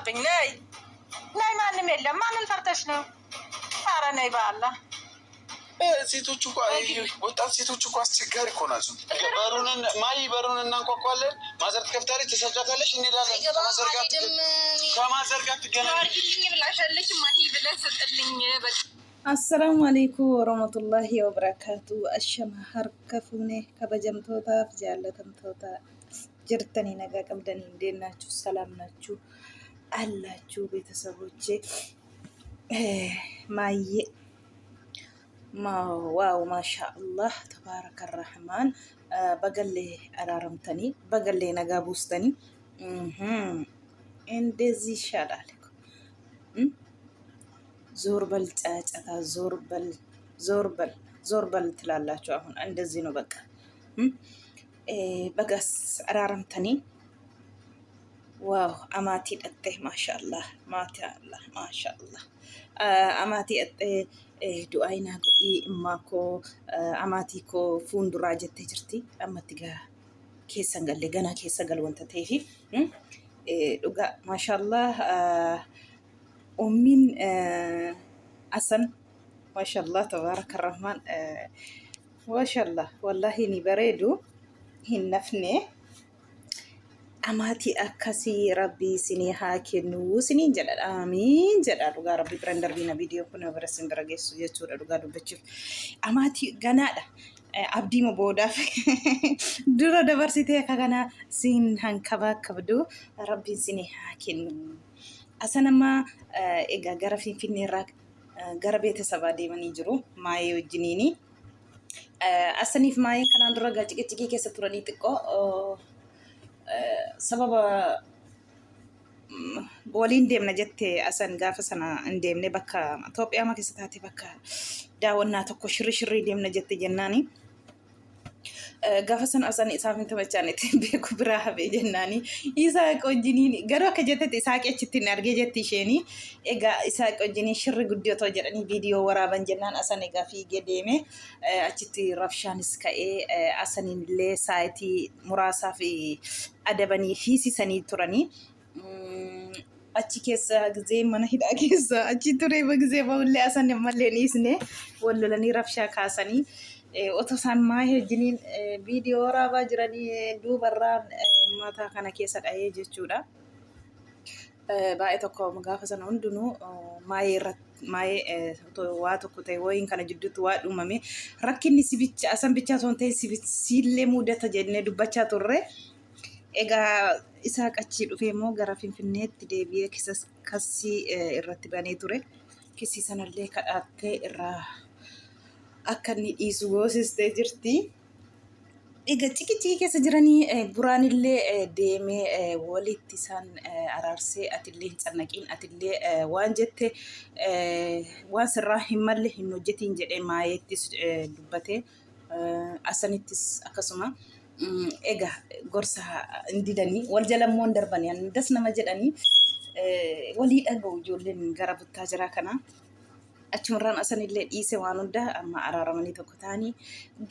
መጣብኝ። ነይ ነይ፣ ማንም የለም። ማንን ፈርተሽ ነው? ኧረ ነይ በአላህ። ሴቶቹ ወጣት ሴቶቹ እኮ አስቸጋሪ እኮ ናቸው። በሩን እናንኳኳለን። ማዘር ትከፍታለች፣ ትሰጫታለች፣ እንሄዳለን። ከማዘር ጋር ትገናኝ ብላሻለች። ማሂ ብለህ ስጥልኝ። አሰላሙ አለይኩም ወረህመቱላሂ ወበረካቱ። አሸማ ሀርከፉኔ ከበጀምቶታፍ ጃለተምቶታ ጅርተኒ ነጋ ቀምደኒ እንዴት ናችሁ? ሰላም ናችሁ አላችሁ ቤተሰቦቼ? ማየ ዋው ማሻአላህ ተባረከ ረህማን። በገሌ አራረምተኒ በገሌ ነጋ ቡስተኒ እንደዚህ ይሻላል። ዞር በል ጫጫታ፣ ዞር በል ትላላችሁ። አሁን እንደዚህ ነው በቃ። በጋስ አራረምተኒ ዋው አማቲ ጠጤ ማሻአላህ ማሻአላህ ማሻአላህ አማቲ ጠጤ ዱአይና ጎኢ እማኮ አማቲ ኮ ፉንዱራ ጀቴ ጅርቲ አማቲ ጋ ኬሰን ገሌ ገና ኬሰ ገል ወንተ ተይፊ ዱጋ ማሻአላህ ኡሚን አሰን ማሻአላህ ተባረከ ረህማን ማሻአላህ ወላሂ ኒ በሬዱ ሂነፍኔ አማቲ አካሲ ረቢ ሲኒ ሃኪኑ ሲኒ ጀላል አሚን ጀላል ዱጋ ረቢ ብረንደር ቢና ቪዲዮ ኩነ በረስን በረገሱ የቹ ዱጋ ዱበችፍ አማቲ ገናዳ አብዲ መቦዳፍ ድሮ ደበርሲቴ ከገና ሲን ሃንከባ ከብዱ ረቢ ሲኒ ሃኪኑ አሰነማ ኤጋ ገረ ፊንፊኔ ራ ገረ ቤተሰብ አዴመኒ ጅሩ ማዬ ወጅኒኒ አሰኒፍ ማዬ ከናን ድሮ ጋጭቅጭቂ ከሰቱረኒ ጥቆ ሰበብ ወሊን ደምነ ጀቴ አሰን ጋፈ ሰና እንደምነ በካ ኢትዮጵያ ማከሰታቲ በካ ዳወና ተኮ ሽርሽሪ ደምነ ጀቴ ጀናኒ ጋፈሰን አሰን ኢሳፍን ተመቻነት ቤኩ ብራህ በጀናኒ ኢሳቅ ወጅኒኒ ገሮ ከጀተት ኢሳቅችትን አርገ ጀት ሸኒ ኤጋ ኢሳቅ ወጅኒ ሽር ጉዲዮቶ ጀደኒ ቪዲዮ ወራበን ጀናን አሰን ኤጋ ፊ ገዴሜ አችቲ ረፍሻን እስከኤ አሰኒን ለሳይቲ ሙራሳፊ አደበኒ ሂሲ ሰኒ ቱረኒ አቺ ኬሳ ጊዜ ማነ ሂዳ ኬሳ አቺ ቱሬ በጊዜ ባውለ አሰን መለኒስኔ ወለለኒ ረፍሻ ካሰኒ ኦቶሳን ማሄ ጅኒን ቪዲዮ ወራባ ጅረኒ ዱበራን ማታ ከነ ኬሳ ዳዬ ጀቹዳ ባኤ ተኮ መጋፈሰን ሁንዱኑ ማዬ ዋቶ ኩቴ ወይን ከነ ጅዱት ዋዱመሜ ረኪኒ ሲቢቻ አሰን ብቻ ሶንቴ ሲሌ ሙደተ ጀነ ዱባቻ ቱሬ ኤጋ ኢሳቀቺ ዱፌሞ ገራ ፊንፊኔት ዴቢየ ኪሰስ ከሲ ኢረቲ ባኔ ቱሬ ኪሲ ሰነሌ ከዳቴ ኢራ akkani dhiisu goosistee jirti. Egaa cikii keessa jiranii buraanillee deemee walitti isaan araarsee atillee hin cannaqiin atillee waan jette waan sirraa hin malle hin hojjetiin jedhee maayeettis dubbate asanittis akkasuma egaa gorsa hin didanii wal jalammoon darbanii andas nama jedhanii walii dhaga'u ijoolleen gara buttaa jiraa kana. Achumraan asanillee dhiise waan hunda amma araaramanii tokko ta'anii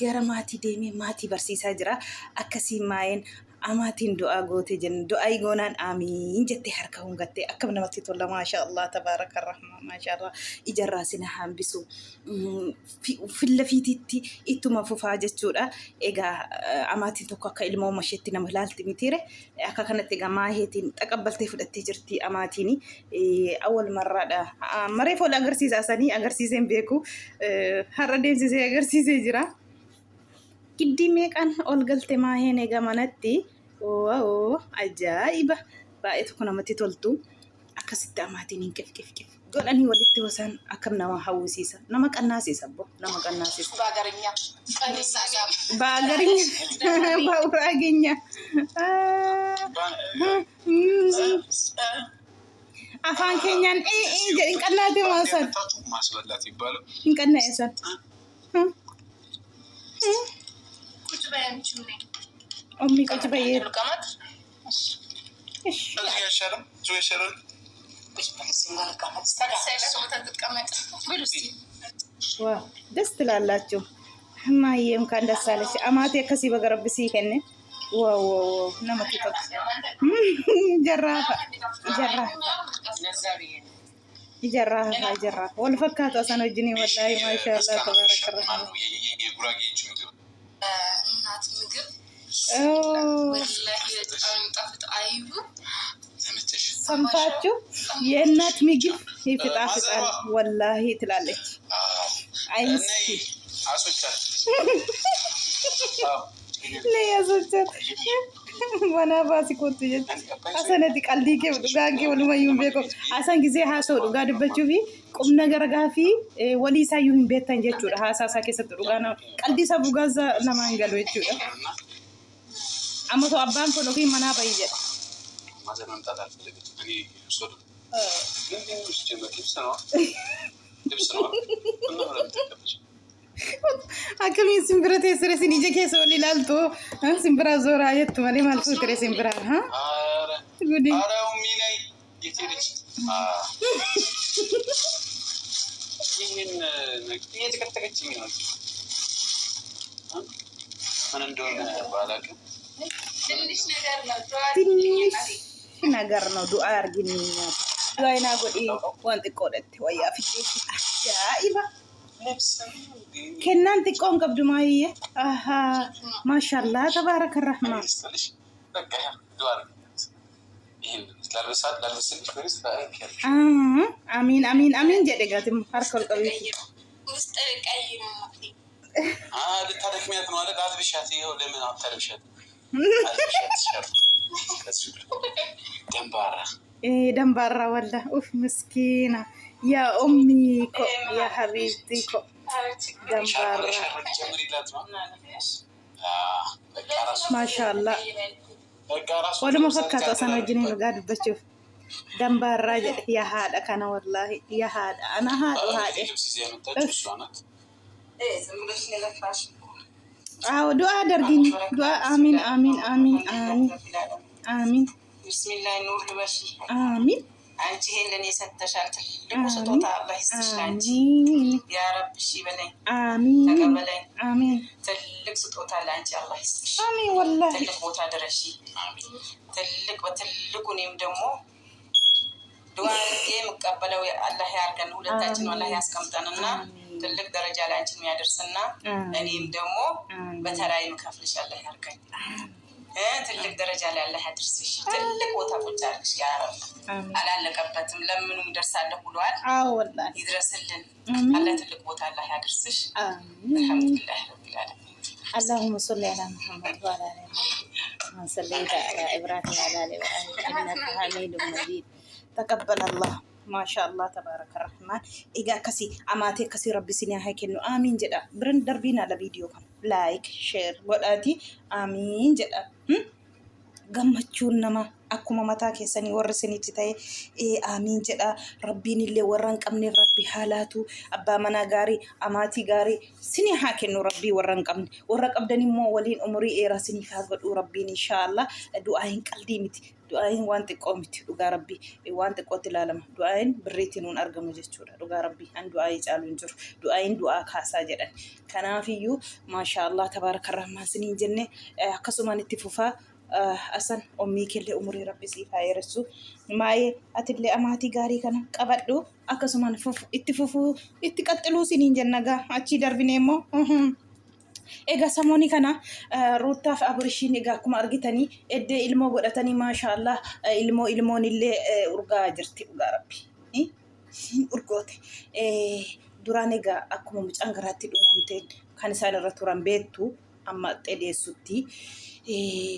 gara maatii deemee maatii barsiisaa jira. Akkasii maayeen amaatiin du'aa goote jenna. Du'aa goonaan aamiin jettee harka hungattee akkam namatti tola maashaallah tabaaraka rahmaan maashaallah ijarraa sina hambisu filla fiititti ittuma fufaa jechuudha. Egaa amaatiin tokko akka ilmoo masheetti nama ilaalti mitiire akka kanatti egaa maaheetiin xaqabbaltee fudhattee jirti amaatiin awwal marraadha. Maree fool agarsiisaa sanii agarsiiseen beeku har'a deemsisee agarsiisee jira. Giddi meeqaan ol galte maaheen eega manatti oo ajaa'iba baay'ee tokko namatti toltu akkasitti amaatiin hin qif godhanii walitti wasaan akkam nama hawwisiisa nama qannaasiisa bo nama qannaasiisa baagarinya afaan keenyaan jedhin qannaate maasan hin qannaa'esan أمي كنت بير القمر إيش شرم شوية شرم مش بحس إن القمر سايبة سوتها تتقمر بلوسي واو دست لالاتشو ما يوم كان دسالش أماتي كسي بقرب بسي كنه واو نما كتب جرافة جرا والفكات أصلا الجني والله ما شاء الله تبارك الرحمن ሰምታችሁ የእናት ምግብ ይፍጣፍጣል ወላሂ ትላለች አይንስ ለያዘቻት ዋና ባሲኮት ይጀት አሰነዲ ቀልዲኬ ዱጋንኬ ወሉማዩን ቤኮ አሰን ጊዜ ሃሶ ዱጋ ድበቹ ቢ ቁም ነገር ጋፊ ወሊሳ ዩን ቤታን ጀቹ ሃሳሳ ከሰጥ ዱጋና ቀልዲሳ ቡጋዛ ለማንገሉ ይቹ አመቶ አባን ፎሎኪ መና ባይጀ ማዘን መምጣት አልፈልግም እኔ ሶዶ ግን ውስጥ ልብስ ነው አከሚን ሲምብረቴ ስረሲን ይጀ ከሰ ወሊላልቶ ሲምብራ ዞራ የት ማለ ማልፎ ትሬ ሲምብራ አረ ጉዲ አራው ሚናይ የቴልች ይሄን እየተከተከችኝ ነው ምን እንደሆነ ባላውቅም ትንሽ ነገር ነው ዱአ አርግልኝ ዱአይና ጎዲ ወንጥ ቆደት ወያ ፍጪ ያኢባ ከናን ጥቆን ቀብዱ ማይየ አሃ ማሻአላ ተባረከ الرحمن አሚን አሚን አሚን ጀደጋትም አርከል ቀቢ ውስጥ ቀይ ነው ልታደክሚያት ነው አይደል አልብሻት ይኸው ለምን አታልብሻት دمبارة والله أوف مسكينة يا أمي كو يا حبيبتي كو دمبارة ما شاء الله ولا ما فكرت أصلا الجنين قاعد بشوف دمبارة يا هذا كان والله يا هذا أنا هذا وهذا دعاء درجيني دعاء آمين آمين آمين آمين آمين بسم الله نور لبشي آمين أنت هي اللي ستشعر تلك سطوطة الله يستشعر يا رب الشي بلين آمين تقبلين آمين تلك سطوطة لأنت الله يستشعر آمين والله تلك بوتا درشي آمين تلك وتلك نيمدمو دعاء الجيم قبلوا الله ياركن ولدتاجن والله ياسكمتننا تلك درجة لأنت ميادرسنا أنيم دمو بتراي مكفلش الله ياركن ትልቅ ደረጃ ላይ አላህ ያድርስሽ ትልቅ ቦታ ቁጫልሽ ያ ረብ አላለቀበትም ለምኑ ይደርሳል ብሏል አዎ ወላሂ ይድረስልን አላህ ትልቅ ቦታ አላህ ያድርስሽ አልহামዱሊላህ ረቢል ዓለሚን اللهم صل على محمد وعلى ال محمد صليت على ابراهيم وعلى ال ابراهيم انك حميد مجيد تقبل الله ما شاء الله تبارك الرحمن إيجا كسي أماتي كسي ربي سنيا هاي كنو آمين جدا برن دربينا لفيديو كان لايك شير وداتي آمين جدا gammachuun nama akkuma mataa keessanii warra isinitti ta'e aamiin jedha rabbiin illee warra hin qabneef rabbi haalaatu abbaa manaa gaarii amaatii gaarii sini haa kennu rabbii warra hin qabne warra qabdan immoo waliin umurii dheeraa siniif haa godhu rabbiin inshaallah du'aayin qalbii miti du'aayin waan xiqqoo miti dhugaa rabbii waan xiqqootti ilaalama du'aayin birriitiin nuun argamu jechuudha dhugaa rabbii an du'aayii caalu hin jiru du'aayin du'aa kaasaa jedhan kanaafiyyuu maashaallah tabaaraka rahmaan siniin jenne akkasumaan itti fufaa asan ommi kelle umuri rabbi si faayirsu maaye atille amati gaarii kana qabadhu akkasumaan itti qaxxiluu siniin jennaga achi darbinemo ega samoni kana ruutaaf abrishin ega akkuma argitani edde ilmo godhatani maashaallah ilmoon illee urgaa jirti dhugaa rabbi urgoote duraan ega akkuma mucaan garaatti dhumamteen kan isaan irra turan beektu amma xedeessutti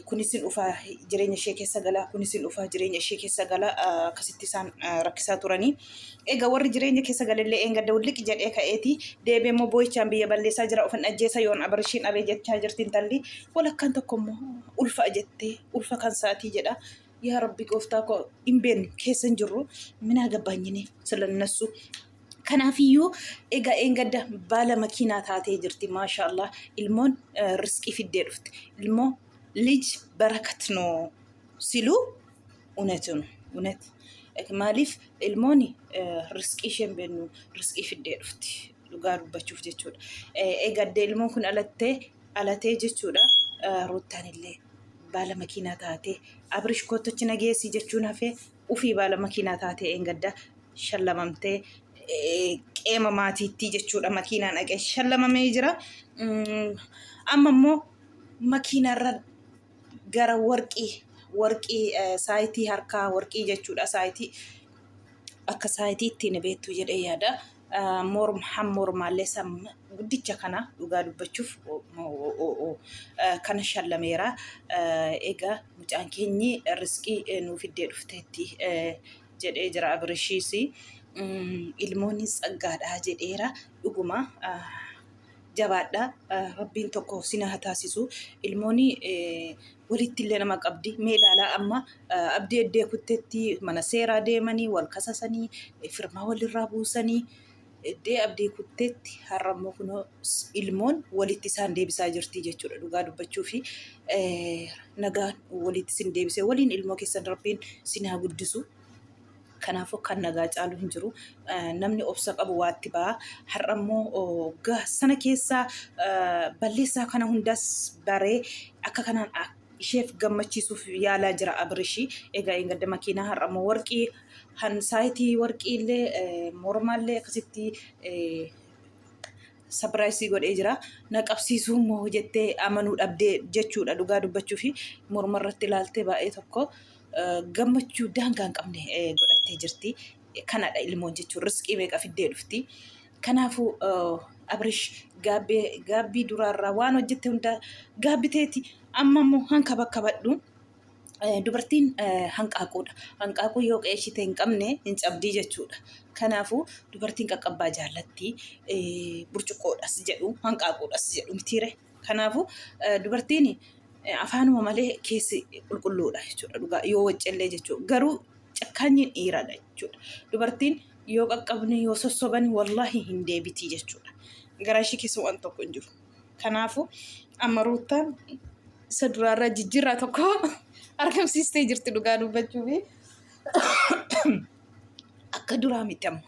kunisin ufa jireenya ishee keessa galaa kunisin ufa jireenya ishee keessa galaa akkasitti isaan rakkisaa turanii egaa warri jireenya keessa galallee engadda wulliqi jedhee ka'eeti deebee immoo boo'ichaan biyya balleessaa jira ofin ajjeessa yoon abarshiin abee jechaa jirtiin talli walakkaan tokko immoo ulfa jettee ulfa kan saatii jedha yaa rabbi gooftaa koo dhimbeen keessa hin jirru minaa gabbaanyine silannessu kanaafiyyuu egaa engadda baala makiinaa taatee jirti maashaallah ilmoon riskii fiddee dhufte ilmoo ልጅ በረከት ነው ሲሉ እውነት ነው እውነት ማሊፍ ilmooni riskii isheen bennu riskii fiddee dhufti dhugaa dubbachuuf jechuudha eegadde ilmoon kun alatee jechuudha ruuttaan illee baala makiinaa taatee abrish kootochi nageessi jechuun hafee ufii baala makiinaa taatee engadda shallamamtee qeema maatiitti jechuudha makiinaan dhaqee shallamamee jira. Amma immoo makiinarra gara warqii saayitii harkaa warqii jechuudha saayitii akka saayitii ittiin beektu jedhee yaada. Mormaallee samma guddicha kana dhugaa dubbachuuf kana shallameera. Egaa mucaan keenyi riskii nuuf iddee dhufteetti jedhee jira Abrishiis. Ilmoonni tsaggaadhaa jedheera dhuguma jabaadha. Rabbiin tokko sina haa taasisu. Ilmoonni walitti illee nama qabdi. Mee ilaalaa amma abdii eddee kutteetti mana seeraa deemanii wal kasasanii firmaa walirraa buusanii eddee abdii kutteetti har'ammoo kunoo ilmoon walitti isaan deebisaa jirti jechuudha dhugaa dubbachuu fi nagaan walitti isin deebisee waliin ilmoo keessan Rabbiin sinaa guddisu. Kanaafuu kan nagaa caalu hin jiru. Namni obsa qabu waatti ba'a. Har'ammoo sana keessaa balleessaa kana hundaas baree akka kanaan isheef gammachiisuuf yaalaa jira Abrishii. Egaa engadda makiinaa har'ammoo warqii saayitii warqiillee mormaallee akkasitti sabiraayisii godhee jira. Na qabsiisuu moo jettee amanuu dhabdee jechuudha dhugaa dubbachuu fi morma irratti ilaaltee baay'ee tokko gammachuu daangaa hin qabne godhattee jirti. Kanadha ilmoon jechuun riskii meeqa fiddee dhufti. Kanaafuu Abrish gaabbii duraarraa waan hojjette hunda gaabbiteeti. Amma immoo hanka bakka badhu dubartiin hanqaaquudha. Hanqaaquu yoo qeeshite hin qabne hin cabdii jechuudha. Kanaafuu dubartiin qaqqabbaa jaallatti burcuqqoodhas jedhu hanqaaquudhas jedhu mitiire. Kanaafuu dubartiin afaanuma malee keessi qulqulluudha jechuudha dhugaa yoo waccallee jechuudha. Garuu cakkaanyiin dhiiradha jechuudha. Dubartiin yoo qaqqabni yoo sossobani wallahi hin deebitii jechuudha. Garaa ishee keessa waan tokko hin jiru. Kanaafuu amma ruutaan isa duraarraa jijjiirraa tokko argamsiistee jirti dhugaa dubbachuu fi akka duraa miti amma.